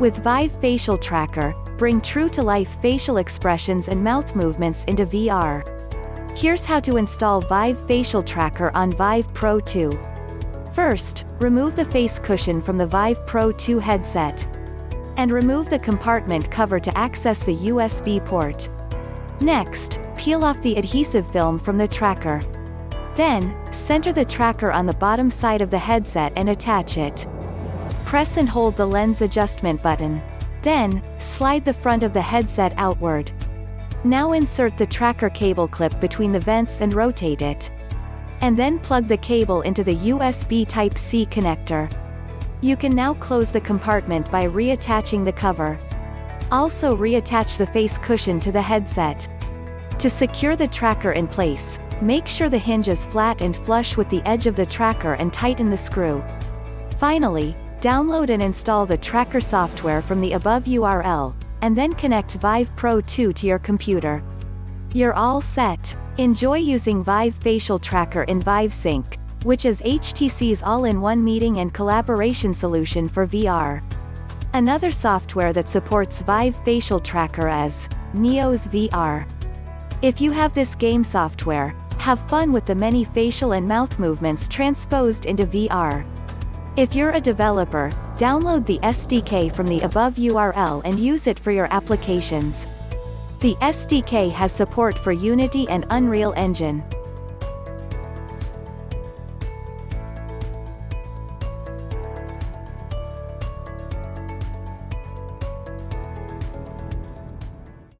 With VIVE Facial Tracker, bring true-to-life facial expressions and mouth movements into VR. Here's how to install VIVE Facial Tracker on VIVE Pro 2. First, remove the face cushion from the VIVE Pro 2 headset. And remove the compartment cover to access the USB port. Next, peel off the adhesive film from the tracker. Then, center the tracker on the bottom side of the headset and attach it. Press and hold the lens adjustment button. Then, slide the front of the headset outward. Now insert the tracker cable clip between the vents and rotate it. And then plug the cable into the USB Type-C connector. You can now close the compartment by reattaching the cover. Also reattach the face cushion to the headset. To secure the tracker in place, make sure the hinge is flat and flush with the edge of the tracker and tighten the screw. Finally, download and install the tracker software from the above URL, and then connect VIVE Pro 2 to your computer. You're all set. Enjoy using VIVE Facial Tracker in VIVE Sync, which is HTC's all-in-one meeting and collaboration solution for VR. Another software that supports VIVE Facial Tracker is Neo's VR. If you have this game software, have fun with the many facial and mouth movements transposed into VR. If you're a developer, download the SDK from the above URL and use it for your applications. The SDK has support for Unity and Unreal Engine.